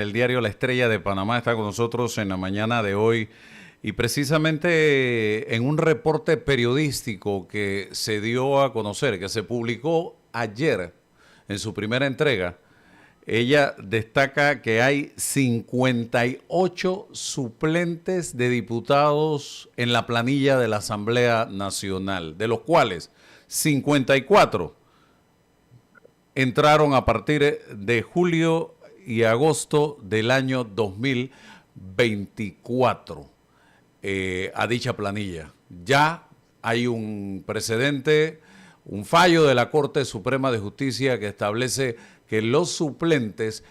El diario La Estrella de Panamá está con nosotros en la mañana de hoy y precisamente en un reporte periodístico que se dio a conocer, que se publicó ayer en su primera entrega, ella destaca que hay 58 suplentes de diputados en la planilla de la Asamblea Nacional, de los cuales 54 entraron a partir de julio y agosto del año 2024 a dicha planilla. Ya hay un precedente, un fallo de la Corte Suprema de Justicia que establece que los suplentes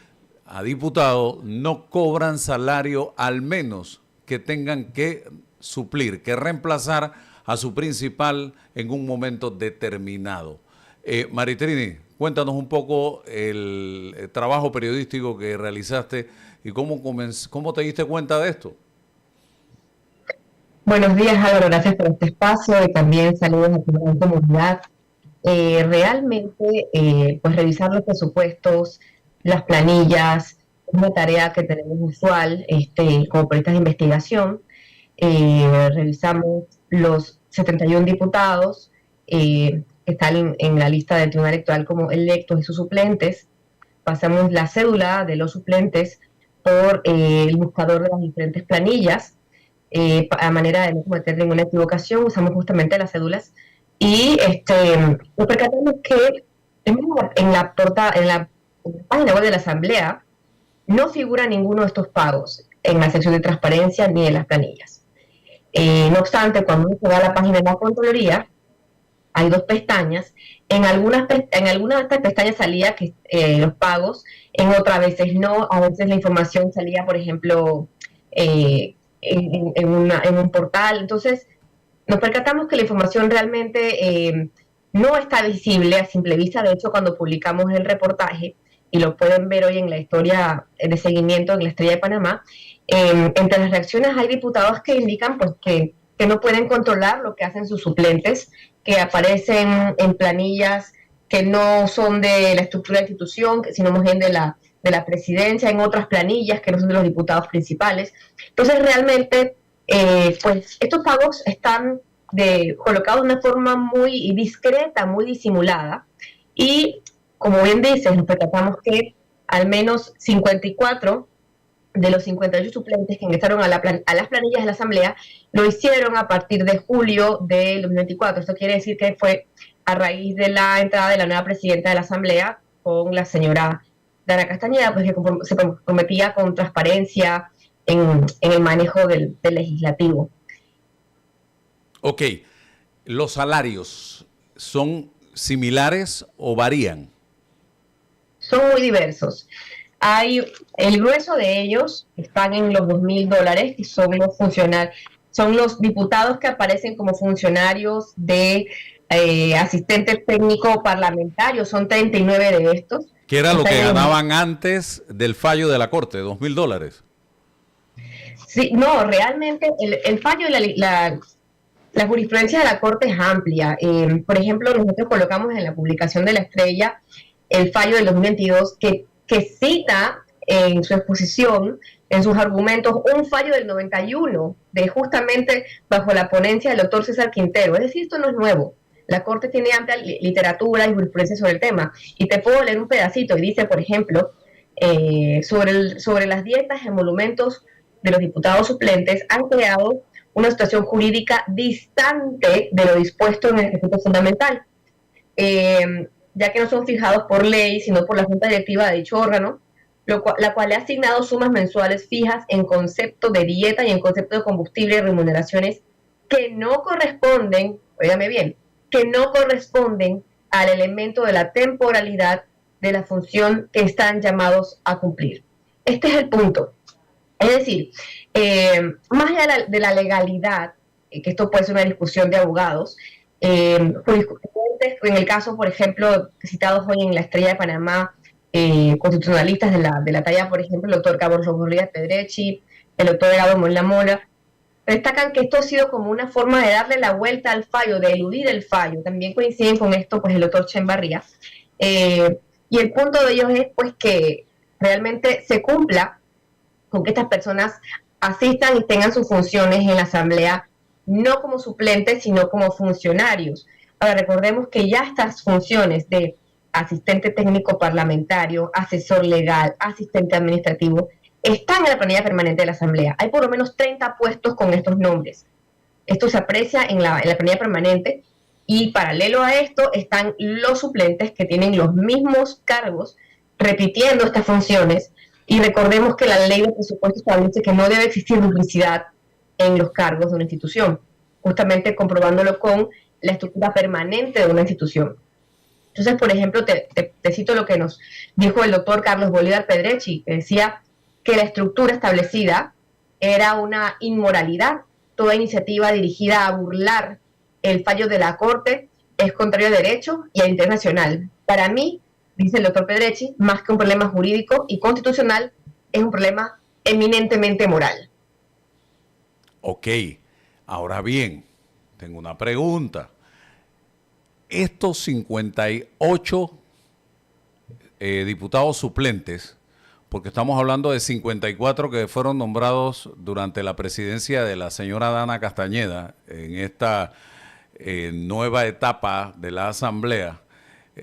a diputados no cobran salario al menos que tengan que suplir, que reemplazar a su principal en un momento determinado. Maritrini, cuéntanos un poco el trabajo periodístico que realizaste y cómo te diste cuenta de esto. Buenos días, Álvaro, gracias por este espacio y también saludos a tu gran comunidad. Realmente, pues revisar los presupuestos, las planillas, es una tarea que tenemos usual como periodistas de investigación. Revisamos los 71 diputados que están en la lista del Tribunal Electoral como electos y sus suplentes. Pasamos la cédula de los suplentes por el buscador de las diferentes planillas. A manera de no cometer ninguna equivocación, usamos justamente las cédulas y nos percatamos que en la página web de la Asamblea no figura ninguno de estos pagos en la sección de transparencia ni en las planillas. No obstante, cuando uno se va a la página de la Contraloría, hay dos pestañas. En algunas de estas pestañas salía que los pagos, en otras veces no. A veces la información salía, por ejemplo, en un portal. Entonces, nos percatamos que la información realmente no está visible a simple vista. De hecho, cuando publicamos el reportaje, y lo pueden ver hoy en la historia de seguimiento en la Estrella de Panamá, entre las reacciones hay diputados que indican pues, que no pueden controlar lo que hacen sus suplentes, que aparecen en planillas que no son de la estructura de la institución, sino más bien de la presidencia, en otras planillas que no son de los diputados principales. Entonces, realmente, pues estos pagos están colocados de una forma muy discreta, muy disimulada, y como bien dices, nos percatamos que al menos 54 de los 58 suplentes que ingresaron a las planillas de la Asamblea lo hicieron a partir de julio del 2024. Esto quiere decir que fue a raíz de la entrada de la nueva presidenta de la Asamblea con la señora Dana Castañeda, pues que se comprometía con transparencia en el manejo del legislativo. Ok, ¿los salarios son similares o varían? Son muy diversos. El grueso de ellos están en los $2,000, que son los diputados que aparecen como funcionarios de asistente técnico parlamentario. Son 39 de estos. ¿Qué era lo que ganaban antes del fallo de la Corte? $2,000. Sí, no, realmente el fallo y la jurisprudencia de la Corte es amplia. Por ejemplo, nosotros colocamos en la publicación de La Estrella el fallo del 2022 que cita en su exposición, en sus argumentos, un fallo del 91, de justamente bajo la ponencia del doctor César Quintero. Es decir, esto no es nuevo. La Corte tiene amplia literatura y jurisprudencia sobre el tema. Y te puedo leer un pedacito, y dice, por ejemplo, sobre las dietas y emolumentos de los diputados suplentes han creado una situación jurídica distante de lo dispuesto en el Estatuto Fundamental. Ya que no son fijados por ley, sino por la Junta Directiva de dicho órgano, la cual le ha asignado sumas mensuales fijas en concepto de dieta y en concepto de combustible y remuneraciones que no corresponden, óigame bien, que no corresponden al elemento de la temporalidad de la función que están llamados a cumplir. Este es el punto. Es decir, más allá de la legalidad, que esto puede ser una discusión de abogados, en el caso, por ejemplo, citados hoy en La Estrella de Panamá, constitucionalistas de la talla, por ejemplo, el doctor Carlos Rodríguez Pedrechi, el doctor Edgardo Molina Mola, destacan que esto ha sido como una forma de darle la vuelta al fallo, de eludir el fallo. También coinciden con esto pues el doctor Chen-Barría. Y el punto de ellos es pues que realmente se cumpla con que estas personas asistan y tengan sus funciones en la Asamblea, no como suplentes, sino como funcionarios. Ahora, recordemos que ya estas funciones de asistente técnico parlamentario, asesor legal, asistente administrativo, están en la planilla permanente de la Asamblea. Hay por lo menos 30 puestos con estos nombres. Esto se aprecia en la planilla permanente y paralelo a esto están los suplentes que tienen los mismos cargos repitiendo estas funciones. Y recordemos que la ley de presupuesto establece que no debe existir duplicidad en los cargos de una institución, justamente comprobándolo con la estructura permanente de una institución. Entonces, por ejemplo, te cito lo que nos dijo el doctor Carlos Bolívar Pedrechi, que decía que la estructura establecida era una inmoralidad. Toda iniciativa dirigida a burlar el fallo de la Corte es contrario a derecho y a internacional. Para mí, dice el doctor Pedrechi, más que un problema jurídico y constitucional, es un problema eminentemente moral. Ok, ahora bien, tengo una pregunta. Estos 58 diputados suplentes, porque estamos hablando de 54 que fueron nombrados durante la presidencia de la señora Dana Castañeda en esta nueva etapa de la Asamblea,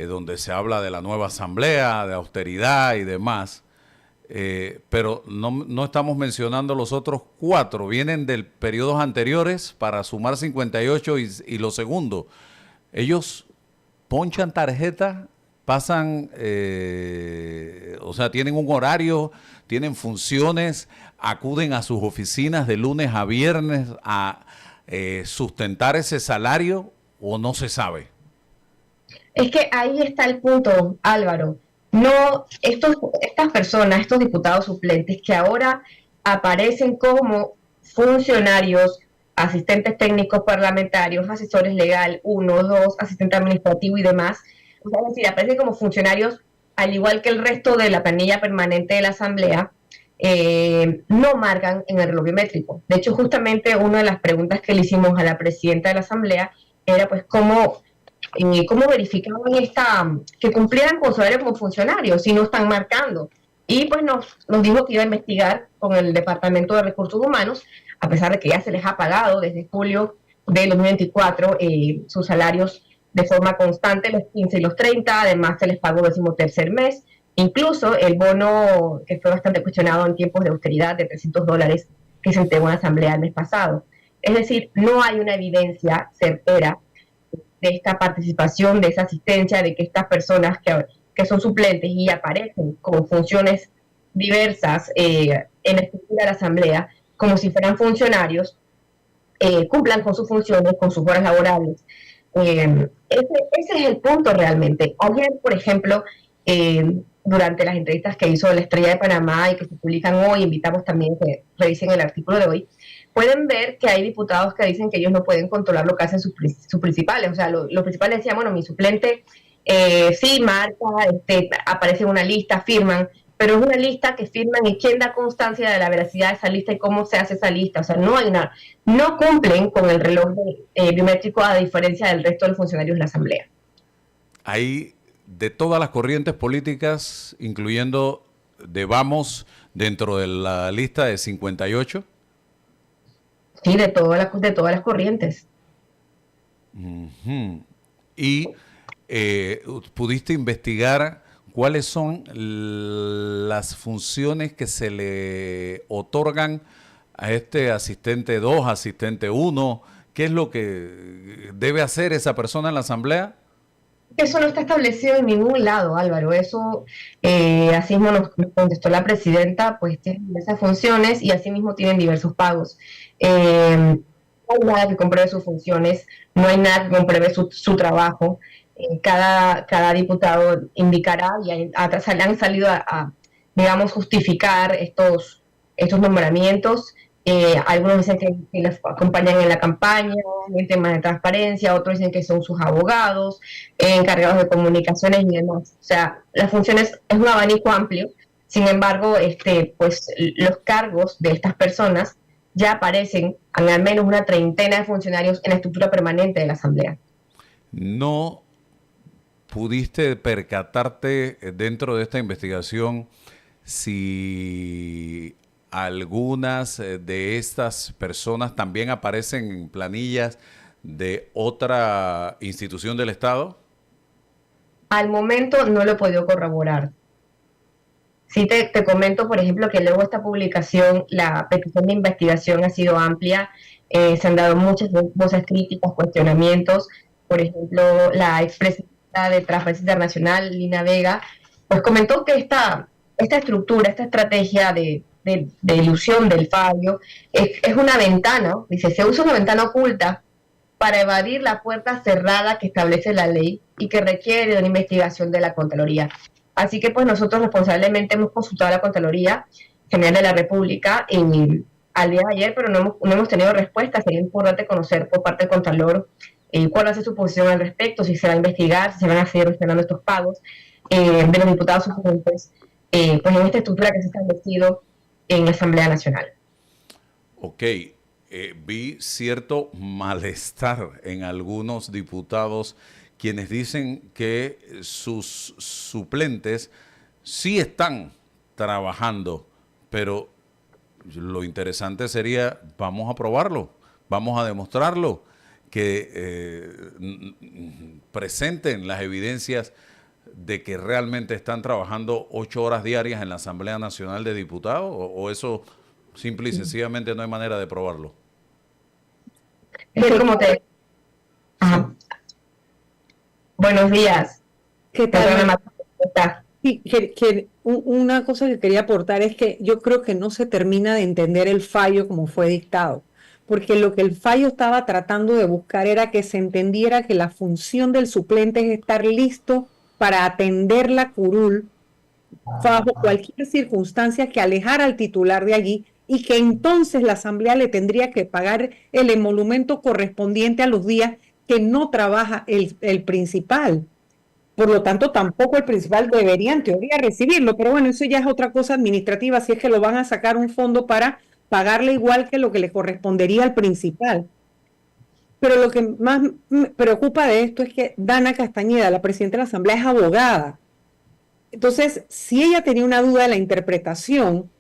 donde se habla de la nueva Asamblea, de austeridad y demás, pero no estamos mencionando los otros 4, vienen de periodos anteriores para sumar 58 y lo segundo, ellos ponchan tarjeta, pasan, o sea, tienen un horario, tienen funciones, acuden a sus oficinas de lunes a viernes a sustentar ese salario o no se sabe. Es que ahí está el punto, Álvaro. No, estas personas, estos diputados suplentes que ahora aparecen como funcionarios, asistentes técnicos parlamentarios, asesores legal, 1, 2, asistente administrativo y demás, o sea, es decir, aparecen como funcionarios al igual que el resto de la planilla permanente de la Asamblea, no marcan en el reloj biométrico. De hecho, justamente una de las preguntas que le hicimos a la presidenta de la Asamblea era pues cómo verificaban que cumplieran con su horario como funcionarios si no están marcando. Y pues nos dijo que iba a investigar con el Departamento de Recursos Humanos, a pesar de que ya se les ha pagado desde julio de 2024 sus salarios de forma constante, los 15 y los 30, además se les pagó el 13º mes, incluso el bono que fue bastante cuestionado en tiempos de austeridad de $300 que se entregó en la Asamblea el mes pasado. Es decir, no hay una evidencia certera de esta participación, de esa asistencia, de que estas personas que son suplentes y aparecen con funciones diversas en la estructura de la Asamblea, como si fueran funcionarios, cumplan con sus funciones, con sus horas laborales. Ese es el punto realmente. Ayer, por ejemplo, durante las entrevistas que hizo la Estrella de Panamá y que se publican hoy, invitamos también que revisen el artículo de hoy, pueden ver que hay diputados que dicen que ellos no pueden controlar lo que hacen sus principales. O sea, los principales decían, bueno, mi suplente sí marca, aparece en una lista, firman, pero es una lista que firman y quién da constancia de la veracidad de esa lista y cómo se hace esa lista. O sea, no cumplen con el reloj biométrico a diferencia del resto de los funcionarios de la Asamblea. Hay de todas las corrientes políticas, incluyendo de Vamos, dentro de la lista de 58. Sí, de todas las corrientes. Uh-huh. Y pudiste investigar cuáles son las funciones que se le otorgan a este asistente 2, asistente 1. ¿Qué es lo que debe hacer esa persona en la Asamblea? Eso no está establecido en ningún lado, Álvaro. Eso, así mismo nos contestó la presidenta, pues tienen esas funciones y así mismo tienen diversos pagos. No hay nada que compruebe sus funciones, no hay nada que compruebe su trabajo. Cada diputado indicará y han salido digamos, justificar estos nombramientos. Algunos dicen que les acompañan en la campaña, en temas de transparencia, otros dicen que son sus abogados, encargados de comunicaciones y demás. O sea, las funciones es un abanico amplio. Sin embargo, pues los cargos de estas personas ya aparecen en al menos una treintena de funcionarios en la estructura permanente de la Asamblea. ¿No pudiste percatarte dentro de esta investigación si algunas de estas personas también aparecen en planillas de otra institución del Estado? Al momento no lo he podido corroborar. Sí te comento, por ejemplo, que luego de esta publicación, la petición de investigación ha sido amplia, se han dado muchas voces críticas, cuestionamientos. Por ejemplo, la expresidenta de Transparencia Internacional, Lina Vega, pues comentó que esta estructura, esta estrategia de ilusión del fallo es una ventana, dice, se usa una ventana oculta para evadir la puerta cerrada que establece la ley y que requiere de una investigación de la Contraloría. Así que pues nosotros responsablemente hemos consultado a la Contraloría General de la República al día de ayer, pero no hemos tenido respuesta. Sería importante conocer por parte del Contralor cuál va a ser su posición al respecto, si se va a investigar, si se van a seguir gestionando estos pagos de los diputados suplentes, pues en esta estructura que se ha establecido en la Asamblea Nacional. Ok, vi cierto malestar en algunos diputados quienes dicen que sus suplentes sí están trabajando, pero lo interesante sería, vamos a probarlo, vamos a demostrarlo, que presenten las evidencias de que realmente están trabajando 8 horas diarias en la Asamblea Nacional de Diputados, o eso simple y sencillamente no hay manera de probarlo. Es como te... Ajá. Buenos días. ¿Qué tal? Sí, una cosa que quería aportar es que yo creo que no se termina de entender el fallo como fue dictado, porque lo que el fallo estaba tratando de buscar era que se entendiera que la función del suplente es estar listo para atender la curul bajo cualquier circunstancia que alejara al titular de allí y que entonces la Asamblea le tendría que pagar el emolumento correspondiente a los días que no trabaja el principal. Por lo tanto, tampoco el principal debería en teoría recibirlo, pero bueno, eso ya es otra cosa administrativa, si es que lo van a sacar un fondo para pagarle igual que lo que le correspondería al principal. Pero lo que más me preocupa de esto es que Dana Castañeda, la presidenta de la Asamblea, es abogada. Entonces, si ella tenía una duda de la interpretación,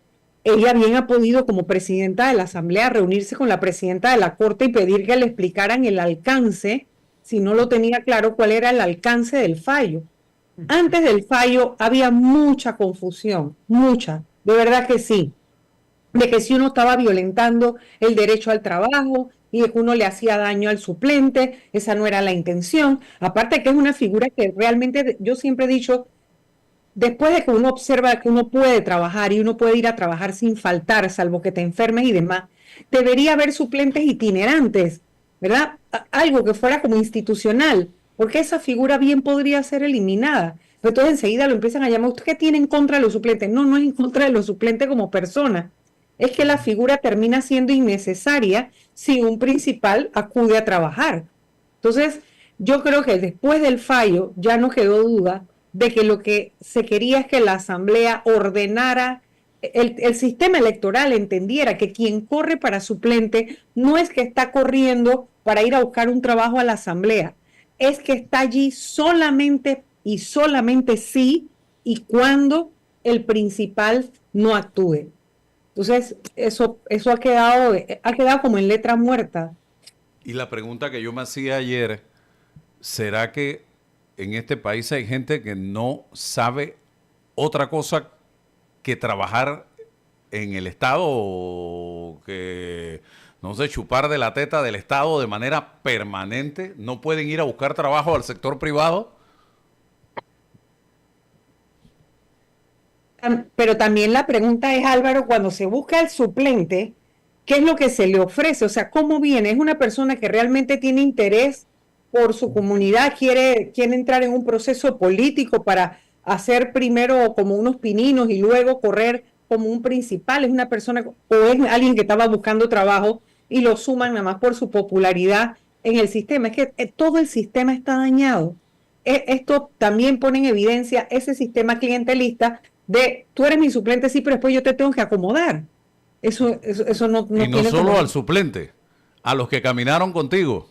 ella bien ha podido, como presidenta de la Asamblea, reunirse con la presidenta de la Corte y pedir que le explicaran el alcance, si no lo tenía claro, cuál era el alcance del fallo. Antes del fallo había mucha confusión, mucha, de verdad que sí, de que si uno estaba violentando el derecho al trabajo y de que uno le hacía daño al suplente, esa no era la intención. Aparte que es una figura que realmente, yo siempre he dicho, después de que uno observa que uno puede trabajar y uno puede ir a trabajar sin faltar, salvo que te enfermes y demás, debería haber suplentes itinerantes, ¿verdad? Algo que fuera como institucional, porque esa figura bien podría ser eliminada. Pero entonces enseguida lo empiezan a llamar, ¿usted qué tiene en contra de los suplentes? No, no es en contra de los suplentes como persona. Es que la figura termina siendo innecesaria si un principal acude a trabajar. Entonces, yo creo que después del fallo ya no quedó duda de que lo que se quería es que la Asamblea ordenara, el sistema electoral entendiera que quien corre para suplente no es que está corriendo para ir a buscar un trabajo a la Asamblea, es que está allí solamente y solamente sí y cuando el principal no actúe. Entonces, eso ha quedado como en letra muerta. Y la pregunta que yo me hacía ayer, ¿será que en este país hay gente que no sabe otra cosa que trabajar en el Estado o que, no sé, chupar de la teta del Estado de manera permanente? ¿No pueden ir a buscar trabajo al sector privado? Pero también la pregunta es, Álvaro, cuando se busca el suplente, ¿qué es lo que se le ofrece? O sea, ¿cómo viene? ¿Es una persona que realmente tiene interés por su comunidad, quiere entrar en un proceso político para hacer primero como unos pininos y luego correr como un principal? ¿Es una persona o es alguien que estaba buscando trabajo y lo suman nada más por su popularidad en el sistema? Es que todo el sistema está dañado. Esto también pone en evidencia ese sistema clientelista de tú eres mi suplente, sí, pero después yo te tengo que acomodar. Eso no y no solo al suplente, a los que caminaron contigo.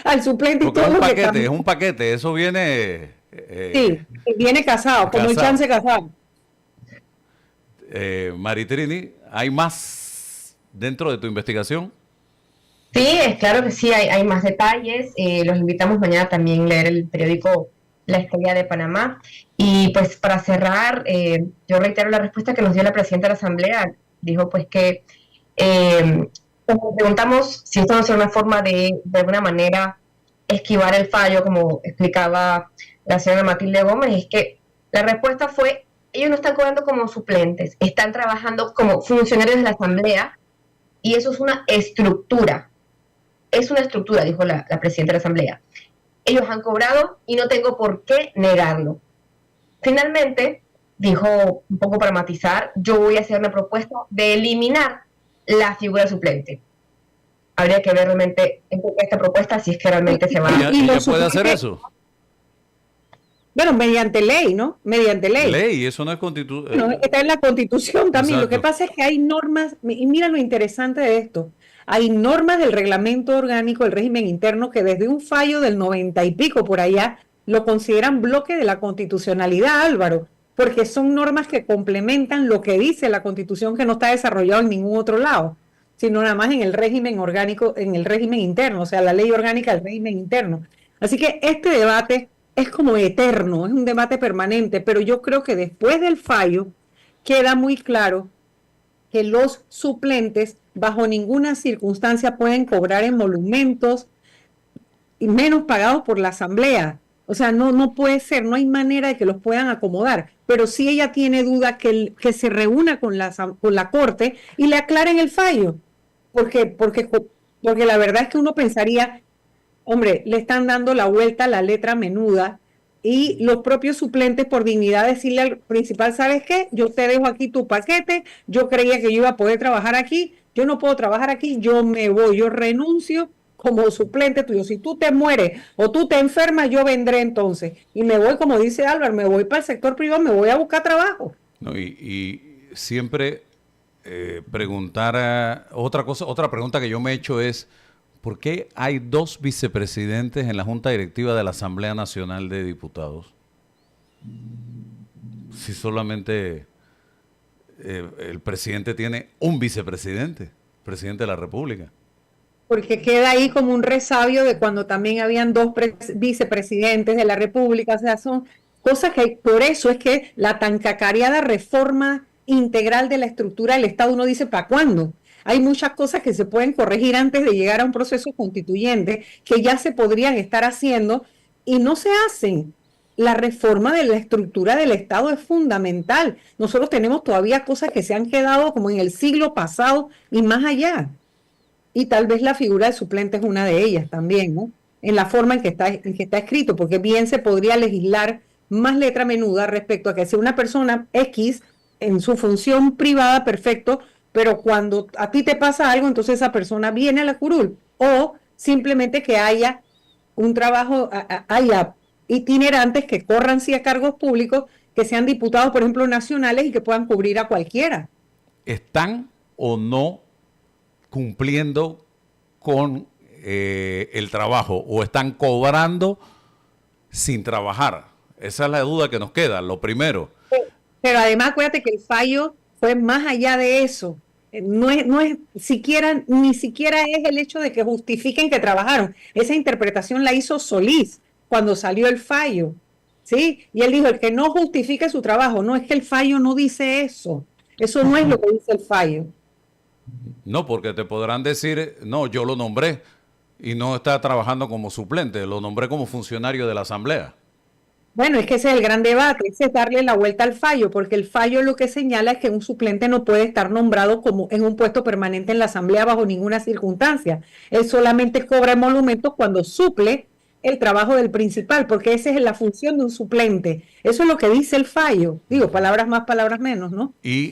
Al suplente. Porque y todo es un paquete, eso viene... sí, viene casado, como el chance casado. Maritrini, ¿hay más dentro de tu investigación? Sí, es claro que sí, hay más detalles. Los invitamos mañana también a leer el periódico La Estrella de Panamá. Y pues para cerrar, yo reitero la respuesta que nos dio la presidenta de la Asamblea. Dijo pues que cuando preguntamos si esto no es una forma de alguna manera esquivar el fallo, como explicaba la señora Matilde Gómez, es que la respuesta fue, ellos no están cobrando como suplentes, están trabajando como funcionarios de la Asamblea y eso es una estructura, dijo la presidenta de la Asamblea. Ellos han cobrado y no tengo por qué negarlo. Finalmente, dijo, un poco para matizar, yo voy a hacer una propuesta de eliminar la figura suplente. Habría que ver realmente en qué esta propuesta, si es que realmente se va a... ¿Ella puede hacer eso? Bueno, mediante ley, ¿no? Mediante ley. Ley, eso no es constitución. No, está en la Constitución también. Exacto. Lo que pasa es que hay normas, y mira lo interesante de esto, hay normas del reglamento orgánico del régimen interno que desde un fallo del 90 y pico por allá lo consideran bloque de la constitucionalidad, Álvaro, porque son normas que complementan lo que dice la Constitución, que no está desarrollado en ningún otro lado, sino nada más en el régimen orgánico, en el régimen interno, o sea, la ley orgánica del régimen interno. Así que este debate es como eterno, es un debate permanente, pero yo creo que después del fallo queda muy claro que los suplentes bajo ninguna circunstancia pueden cobrar emolumentos y menos pagados por la Asamblea. O sea, no puede ser, no hay manera de que los puedan acomodar. Pero si ella tiene duda, que se reúna con la Corte y le aclaren el fallo. Porque la verdad es que uno pensaría, hombre, le están dando la vuelta a la letra menuda y los propios suplentes por dignidad decirle al principal, ¿sabes qué? Yo te dejo aquí tu paquete, yo creía que yo iba a poder trabajar aquí, yo no puedo trabajar aquí, yo me voy, yo renuncio como suplente tuyo. Si tú te mueres o tú te enfermas, yo vendré entonces. Y me voy, como dice Álvaro, me voy para el sector privado, me voy a buscar trabajo. No, y siempre preguntar, otra pregunta que yo me he hecho es, ¿por qué hay 2 vicepresidentes en la Junta Directiva de la Asamblea Nacional de Diputados? Si solamente el presidente tiene un vicepresidente, presidente de la República. Porque queda ahí como un resabio de cuando también habían 2 vicepresidentes de la República. O sea, son cosas que, por eso es que la tan cacareada reforma integral de la estructura del Estado, uno dice, ¿para cuándo? Hay muchas cosas que se pueden corregir antes de llegar a un proceso constituyente que ya se podrían estar haciendo y no se hacen. La reforma de la estructura del Estado es fundamental. Nosotros tenemos todavía cosas que se han quedado como en el siglo pasado y más allá. Y tal vez la figura de suplente es una de ellas también, ¿no? En la forma en que está escrito, porque bien se podría legislar más letra menuda respecto a que sea una persona X en su función privada, perfecto, pero cuando a ti te pasa algo, entonces esa persona viene a la curul. O simplemente que haya un trabajo, haya itinerantes que corran sí a cargos públicos, que sean diputados, por ejemplo, nacionales y que puedan cubrir a cualquiera. ¿Están o no cumpliendo con el trabajo o están cobrando sin trabajar? Esa es la duda que nos queda, lo primero. Pero además acuérdate que el fallo fue más allá de eso. No es siquiera, ni siquiera es el hecho de que justifiquen que trabajaron. Esa interpretación la hizo Solís cuando salió el fallo, ¿sí? Y él dijo, el que no justifique su trabajo, no, es que el fallo no dice eso. Eso no es lo que dice el fallo. No, porque te podrán decir, no, yo lo nombré y no está trabajando como suplente, lo nombré como funcionario de la Asamblea. Bueno, es que ese es el gran debate, ese es darle la vuelta al fallo, porque el fallo lo que señala es que un suplente no puede estar nombrado como en un puesto permanente en la Asamblea bajo ninguna circunstancia. Él solamente cobra emolumentos cuando suple el trabajo del principal, porque esa es la función de un suplente. Eso es lo que dice el fallo. Digo, palabras más, palabras menos, ¿no? Y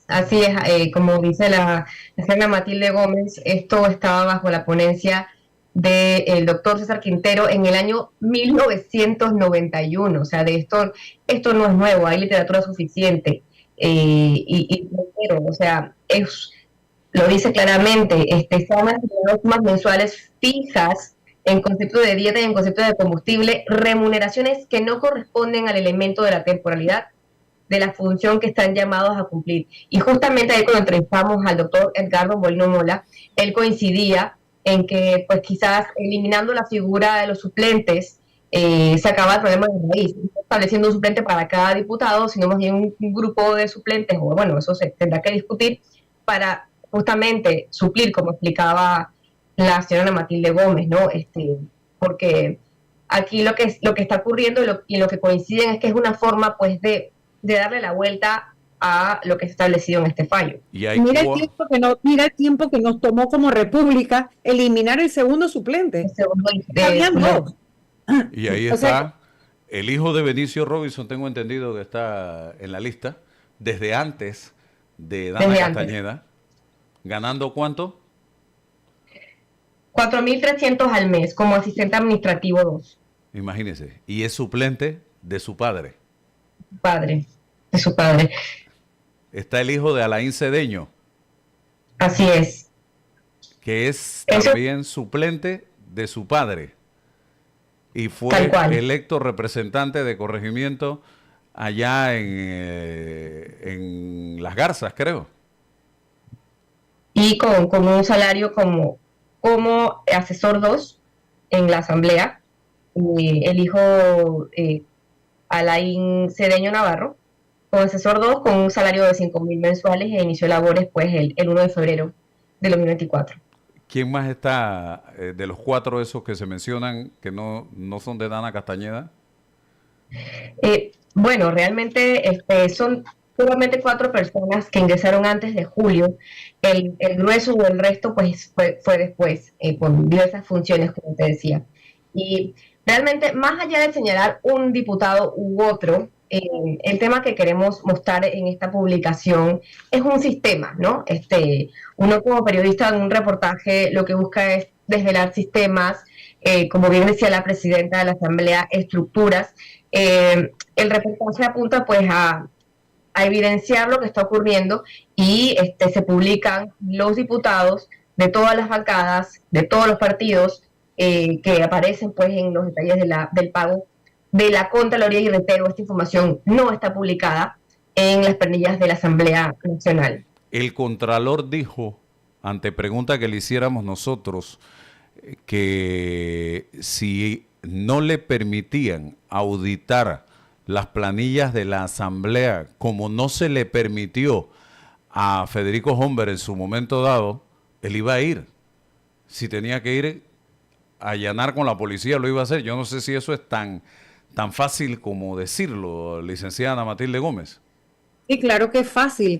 Así es, como dice la señora Matilde Gómez, esto estaba bajo la ponencia del doctor César Quintero en el año 1991. O sea, esto no es nuevo, hay literatura suficiente. O sea, lo dice claramente, son las normas mensuales fijas en concepto de dieta y en concepto de combustible, remuneraciones que no corresponden al elemento de la temporalidad de la función que están llamados a cumplir. Y justamente ahí cuando entrevistamos al doctor Edgardo Molino Mola, él coincidía en que pues quizás eliminando la figura de los suplentes se acaba el problema de raíz, no estableciendo un suplente para cada diputado, sino más bien un grupo de suplentes, o bueno, eso se tendrá que discutir para justamente suplir, como explicaba la señora Ana Matilde Gómez, ¿no? Porque aquí lo que está ocurriendo y lo que coinciden es que es una forma pues de darle la vuelta a lo que es establecido en este fallo. Mira el tiempo que nos tomó como república eliminar el segundo suplente. Habían dos. Y ahí está el hijo de Benicio Robinson, tengo entendido que está en la lista, desde antes de Dana Castañeda. ¿Ganando cuánto? 4.300 al mes como asistente administrativo 2. Imagínese. Y es suplente de su padre. De su padre. Está el hijo de Alain Cedeño. Así es. Que es también suplente de su padre. Y fue electo representante de corregimiento allá en Las Garzas, creo. Y con un salario como asesor 2 en la asamblea. El hijo Alain Cedeño Navarro, como asesor 2 con un salario de 5.000 mensuales e inició labores pues el 1 de febrero del 2024. ¿Quién más está de los 4 esos que se mencionan que no son de Dana Castañeda? Bueno, realmente son solamente 4 personas que ingresaron antes de julio. El grueso o el resto pues fue después, con diversas funciones, como te decía. Y realmente, más allá de señalar un diputado u otro, el tema que queremos mostrar en esta publicación es un sistema, ¿no? Uno como periodista en un reportaje lo que busca es desvelar sistemas, como bien decía la presidenta de la Asamblea, estructuras. El reportaje apunta pues a evidenciar lo que está ocurriendo y se publican los diputados de todas las bancadas, de todos los partidos que aparecen pues en los detalles del pago de la Contraloría, y reitero, esta información no está publicada en las planillas de la Asamblea Nacional. El Contralor dijo, ante pregunta que le hiciéramos nosotros, que si no le permitían auditar las planillas de la Asamblea, como no se le permitió a Federico Homber en su momento dado, él iba a ir. Si tenía que ir a allanar con la policía, lo iba a hacer. Yo no sé si eso es tan fácil como decirlo, licenciada Ana Matilde Gómez. Sí, claro que es fácil,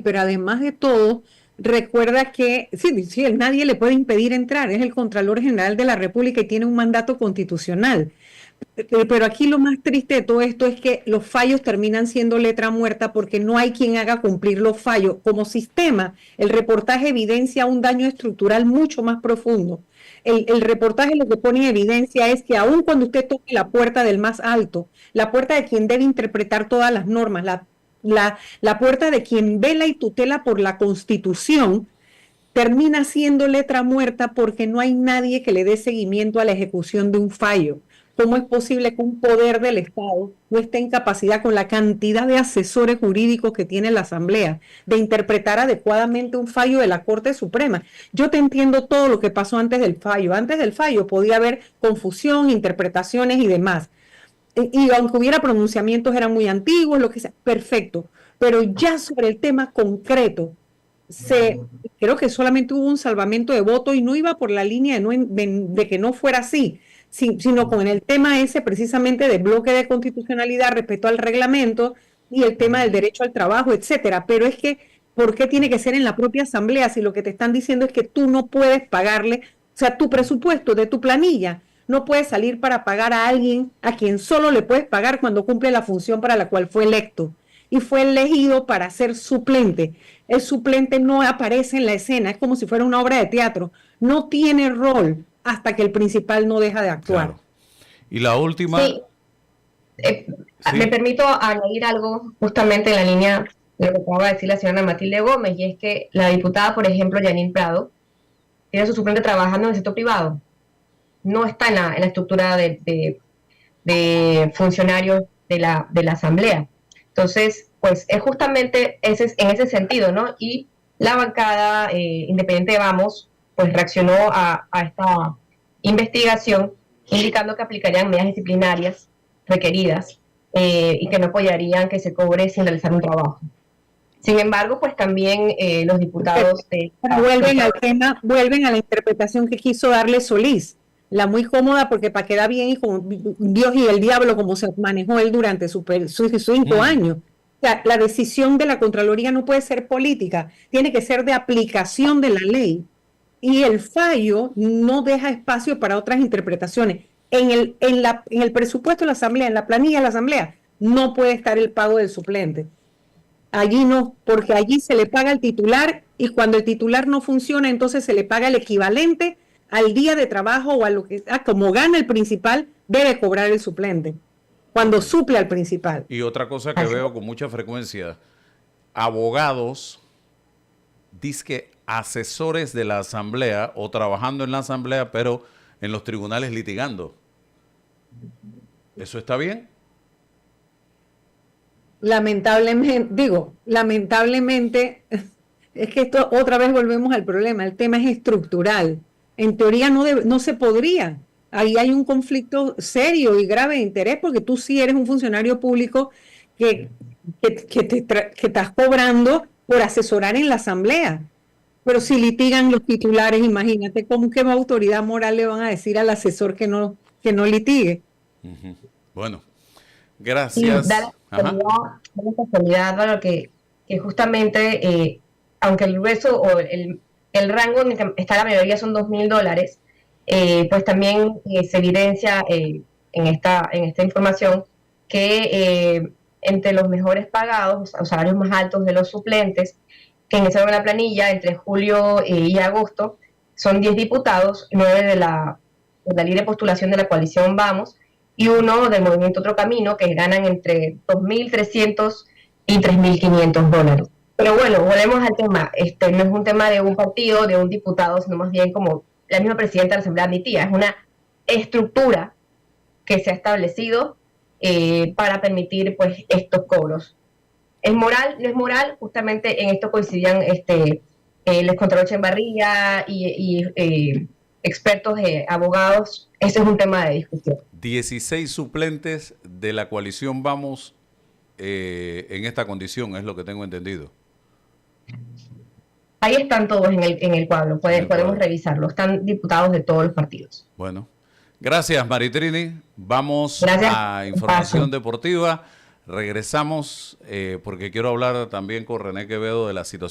pero además de todo, recuerda que sí, nadie le puede impedir entrar, es el Contralor General de la República y tiene un mandato constitucional. Pero aquí lo más triste de todo esto es que los fallos terminan siendo letra muerta porque no hay quien haga cumplir los fallos. Como sistema, el reportaje evidencia un daño estructural mucho más profundo. El reportaje lo que pone en evidencia es que aun cuando usted toque la puerta del más alto, la puerta de quien debe interpretar todas las normas, la puerta de quien vela y tutela por la Constitución, termina siendo letra muerta porque no hay nadie que le dé seguimiento a la ejecución de un fallo. ¿Cómo es posible que un poder del Estado no esté en capacidad, con la cantidad de asesores jurídicos que tiene la Asamblea, de interpretar adecuadamente un fallo de la Corte Suprema? Yo te entiendo todo lo que pasó antes del fallo. Antes del fallo podía haber confusión, interpretaciones y demás. Y aunque hubiera pronunciamientos, eran muy antiguos, lo que sea, perfecto. Pero ya sobre el tema concreto, creo que solamente hubo un salvamento de voto y no iba por la línea de que no fuera así, sino con el tema ese precisamente de bloque de constitucionalidad respecto al reglamento y el tema del derecho al trabajo, etcétera. Pero es que, ¿por qué tiene que ser en la propia Asamblea si lo que te están diciendo es que tú no puedes pagarle, o sea, tu presupuesto de tu planilla no puede salir para pagar a alguien a quien solo le puedes pagar cuando cumple la función para la cual fue electo? Y fue elegido para ser suplente. El suplente no aparece en la escena, es como si fuera una obra de teatro. No tiene rol hasta que el principal no deja de actuar. Claro. Y la última... Sí. Me permito añadir algo justamente en la línea de lo que acaba de decir la señora Matilde Gómez, y es que la diputada, por ejemplo, Janine Prado, tiene a su suplente trabajando en el sector privado. No está en la estructura de funcionarios de la Asamblea. Entonces, pues es justamente en ese sentido, ¿no? Y la bancada independiente de Vamos, pues reaccionó a esta investigación, indicando que aplicarían medidas disciplinarias requeridas y que no apoyarían que se cobre sin realizar un trabajo. Sin embargo, pues también los diputados de... Vuelven al tema, vuelven a la interpretación que quiso darle Solís, la muy cómoda, porque para quedar bien y con Dios y el diablo, como se manejó él durante sus 5 años. O sea, la decisión de la Contraloría no puede ser política, tiene que ser de aplicación de la ley. Y el fallo no deja espacio para otras interpretaciones. En el presupuesto de la Asamblea, en la planilla de la Asamblea, no puede estar el pago del suplente. Allí no, porque allí se le paga al titular y cuando el titular no funciona, entonces se le paga el equivalente al día de trabajo o a lo que como gana el principal, debe cobrar el suplente cuando suple al principal. Y otra cosa que veo con mucha frecuencia, abogados, dizque asesores de la asamblea o trabajando en la asamblea, pero en los tribunales litigando. ¿Eso está bien? Lamentablemente, es que esto otra vez volvemos al problema, el tema es estructural. En teoría no se podría. Ahí hay un conflicto serio y grave de interés porque tú sí eres un funcionario público que estás cobrando por asesorar en la asamblea. Pero si litigan los titulares, imagínate qué autoridad moral le van a decir al asesor que no litigue. Bueno, gracias. Da la casualidad, Álvaro, que justamente, aunque el grueso o el rango en el que está la mayoría son $2,000, pues también se evidencia en esta información que entre los mejores pagados, los salarios más altos de los suplentes, que ingresaron a la planilla entre julio y agosto, son 10 diputados, 9 de la libre postulación de la coalición Vamos, y uno del movimiento Otro Camino, que ganan entre $2,300 y $3,500. Pero bueno, volvemos al tema. No es un tema de un partido, de un diputado, sino más bien como la misma presidenta de la Asamblea admitía, es una estructura que se ha establecido para permitir pues estos cobros. ¿Es moral? ¿No es moral? Justamente en esto coincidían el excontralor Echevarría y expertos abogados. Ese es un tema de discusión. 16 suplentes de la coalición Vamos en esta condición, es lo que tengo entendido. Ahí están todos en el cuadro, podemos revisarlo. Están diputados de todos los partidos. Bueno, gracias Maritrini. Vamos a información deportiva. Regresamos porque quiero hablar también con René Quevedo de la situación